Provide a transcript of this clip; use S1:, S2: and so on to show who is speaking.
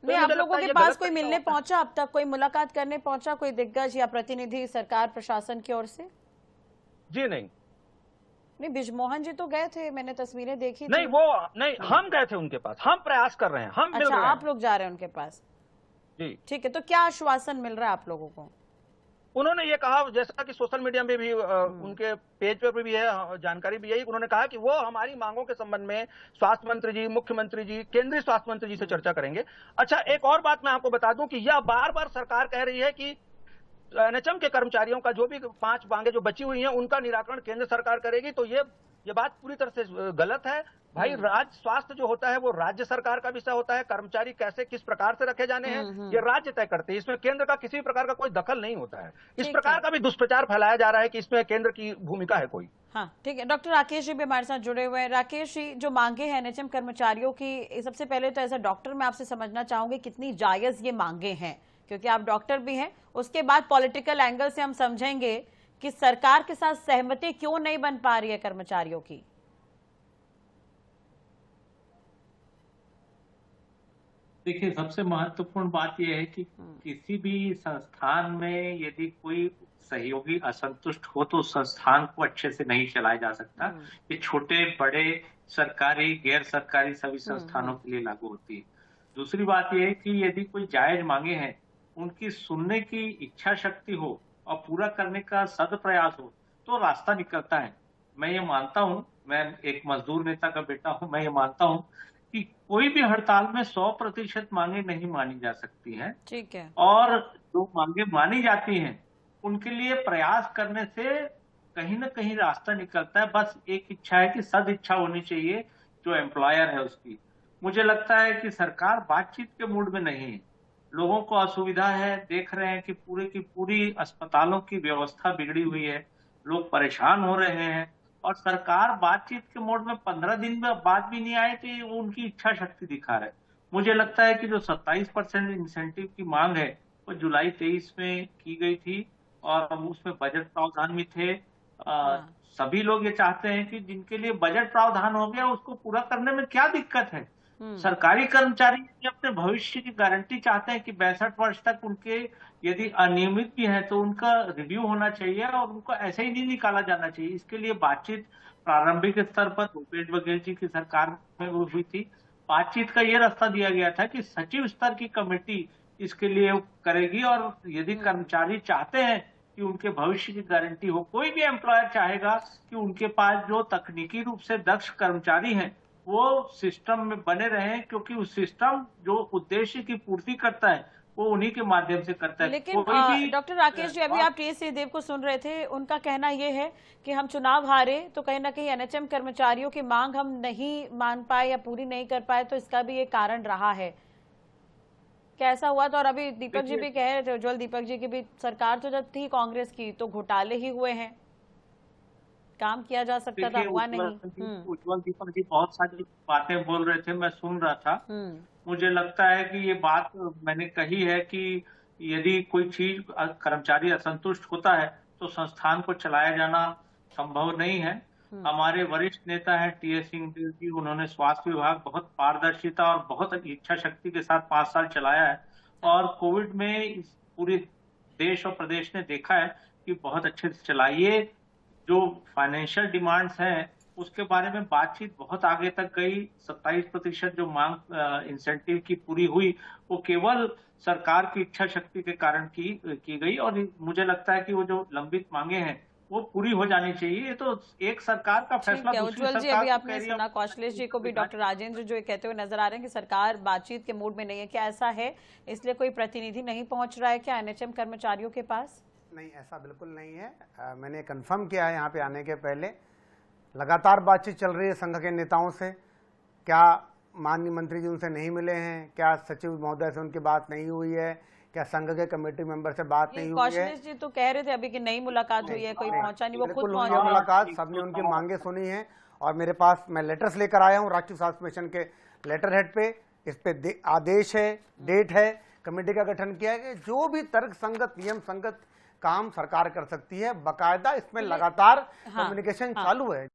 S1: नहीं, आप लोगों के पास कोई मिलने पहुंचा अब तक, कोई मुलाकात करने पहुंचा, कोई दिग्गज या प्रतिनिधि सरकार प्रशासन की ओर से?
S2: जी नहीं।
S1: नहीं, बिजमोहन जी तो गए थे, मैंने तस्वीरें देखी
S2: नहीं,
S1: थी।
S2: वो नहीं, हम गए थे उनके पास, हम प्रयास कर रहे हैं, हम मिल
S1: अच्छा,
S2: रहे
S1: आप
S2: हैं।
S1: लोग जा रहे हैं उनके पास?
S2: जी।
S1: ठीक है, तो क्या आश्वासन मिल रहा है आप लोगों को?
S2: उन्होंने ये कहा, जैसा कि सोशल मीडिया में भी उनके पेज पे भी है, जानकारी भी यही, उन्होंने कहा कि वो हमारी मांगों के संबंध में स्वास्थ्य मंत्री जी, मुख्यमंत्री जी, केंद्रीय स्वास्थ्य मंत्री जी से चर्चा करेंगे। अच्छा, एक और बात मैं आपको बता दूं कि यह बार बार सरकार कह रही है कि एनएचएम के कर्मचारियों का जो भी 5 मांगे जो बची हुई हैं, उनका निराकरण केंद्र सरकार करेगी। तो ये बात पूरी तरह से गलत है भाई। राज्य स्वास्थ्य जो होता है वो राज्य सरकार का विषय होता है। कर्मचारी कैसे किस प्रकार से रखे जाने हैं ये राज्य तय करते हैं, इसमें केंद्र का किसी भी प्रकार का कोई दखल नहीं होता है। इस प्रकार का भी दुष्प्रचार फैलाया जा रहा है कि इसमें केंद्र की भूमिका है कोई।
S1: हाँ, ठीक है। डॉक्टर राकेश जी भी हमारे साथ जुड़े हुए हैं। राकेश जी, जो मांगे हैं एनएचएम कर्मचारियों की, सबसे पहले तो एज अ डॉक्टर मैं आपसे समझना चाहूंगी कितनी जायज ये मांगे हैं, क्योंकि आप डॉक्टर भी हैं। उसके बाद पॉलिटिकल एंगल से हम समझेंगे कि सरकार के साथ सहमति क्यों नहीं बन पा रही है कर्मचारियों की।
S3: देखिए, सबसे महत्वपूर्ण बात यह है कि किसी भी संस्थान में यदि कोई सहयोगी असंतुष्ट हो तो संस्थान को अच्छे से नहीं चलाया जा सकता। ये छोटे बड़े सरकारी गैर सरकारी सभी संस्थानों के लिए लागू होती है। दूसरी बात यह है कि यदि कोई जायज मांगे हैं, उनकी सुनने की इच्छा शक्ति हो और पूरा करने का सदप्रयास हो तो रास्ता निकलता है। मैं ये मानता हूँ, मैं एक मजदूर नेता का बेटा हूँ, मैं ये मानता हूँ कि कोई भी हड़ताल में 100% मांगे नहीं मानी जा सकती हैं।
S1: ठीक है।
S3: और जो मांगे मानी जाती हैं उनके लिए प्रयास करने से कहीं ना कहीं रास्ता निकलता है। बस एक इच्छा है कि सद इच्छा होनी चाहिए जो एम्प्लॉयर है उसकी। मुझे लगता है कि सरकार बातचीत के मूड में नहीं है। लोगों को असुविधा है, देख रहे हैं कि पूरी की पूरी अस्पतालों की व्यवस्था बिगड़ी हुई है, लोग परेशान हो रहे हैं और सरकार बातचीत के मोड में 15 दिन में बात भी नहीं आए तो ये उनकी इच्छा शक्ति दिखा रहे। मुझे लगता है कि जो 27% इंसेंटिव की मांग है वो जुलाई 23 में की गई थी और उसमें बजट प्रावधान भी थे। सभी लोग ये चाहते हैं कि जिनके लिए बजट प्रावधान हो गया उसको पूरा करने में क्या दिक्कत है। सरकारी कर्मचारी अपने भविष्य की गारंटी चाहते हैं कि 62 वर्ष तक उनके यदि अनियमित भी है तो उनका रिव्यू होना चाहिए और उनको ऐसे ही नहीं निकाला जाना चाहिए। इसके लिए बातचीत प्रारंभिक स्तर पर भूपेश बघेल जी की सरकार में हुई थी। बातचीत का ये रास्ता दिया गया था कि सचिव स्तर की कमेटी इसके लिए करेगी और यदि कर्मचारी चाहते हैं कि उनके भविष्य की गारंटी हो, कोई भी एम्प्लॉयर चाहेगा कि उनके पास जो तकनीकी रूप से दक्ष कर्मचारी हैं वो सिस्टम में बने रहें, क्योंकि उस सिस्टम जो उद्देश्य की पूर्ति करता है वो उन्हीं के माध्यम से करता है।
S1: लेकिन डॉक्टर राकेश जी, अभी आप टी.एस. सिंहदेव को सुन रहे थे, उनका कहना यह है कि हम चुनाव हारे तो कहीं ना कहीं एनएचएम कर्मचारियों की मांग हम नहीं मान पाए या पूरी नहीं कर पाए, तो इसका भी एक कारण रहा है। क्या ऐसा हुआ? तो और अभी दीपक जी भी कह रहे थे, उज्ज्वल दीपक जी की भी, सरकार तो जब थी कांग्रेस की तो घोटाले ही हुए हैं, काम किया जा सकता था, हुआ नहीं।
S3: उज्ज्वल दीपक जी बहुत सारी बातें बोल रहे थे, मैं सुन रहा था। मुझे लगता है कि ये बात मैंने कही है कि यदि कोई चीज कर्मचारी असंतुष्ट होता है तो संस्थान को चलाया जाना संभव नहीं है। हमारे वरिष्ठ नेता है टी.एस. सिंहदेव जी, उन्होंने स्वास्थ्य विभाग बहुत पारदर्शिता और बहुत इच्छा शक्ति के साथ 5 साल चलाया है और कोविड में इस पूरे देश और प्रदेश ने देखा है कि बहुत अच्छे से चलाइए। जो फाइनेंशियल डिमांड्स हैं उसके बारे में बातचीत बहुत आगे तक गई। 27% जो मांग इंसेंटिव की पूरी हुई वो केवल सरकार की इच्छा शक्ति के कारण की गई और मुझे लगता है कि वो जो लंबित मांगे हैं वो पूरी हो जानी चाहिए। ये तो एक सरकार का फैसला दूसरी
S1: उज्ज्वल जी,
S3: सरकार
S1: अभी आपने सुना कौशलेश जी को भी डॉक्टर राजेंद्र जो ये कहते हुए नजर आ रहे हैं कि सरकार बातचीत के मूड में नहीं है। क्या ऐसा है, इसलिए कोई प्रतिनिधि नहीं पहुंच रहा है क्या एनएचएम कर्मचारियों के पास?
S4: नहीं, ऐसा बिल्कुल नहीं है। मैंने कंफर्म किया है यहाँ पे आने के पहले। लगातार बातचीत चल रही है संघ के नेताओं से। क्या माननीय मंत्री जी उनसे नहीं मिले हैं? क्या सचिव महोदय से उनकी बात नहीं हुई है? क्या संघ के कमेटी मेंबर से बात नहीं हुई है?
S1: कौशलेश जी तो कह रहे थे अभी कि नई मुलाकात हुई है, कोई पहुंचा नहीं, वो खुद पहुंचे
S4: मुलाकात, सबने उनकी मांगे सुनी है और मेरे पास मैं लेटर्स लेकर आया हूँ राष्ट्रीय स्वास्थ्य मिशन के लेटर हेड पे। इस पे आदेश है, डेट है, कमेटी का गठन किया है। जो भी तर्क संगत नियम संगत काम सरकार कर सकती है, बकायदा इसमें लगातार कम्युनिकेशन चालू है।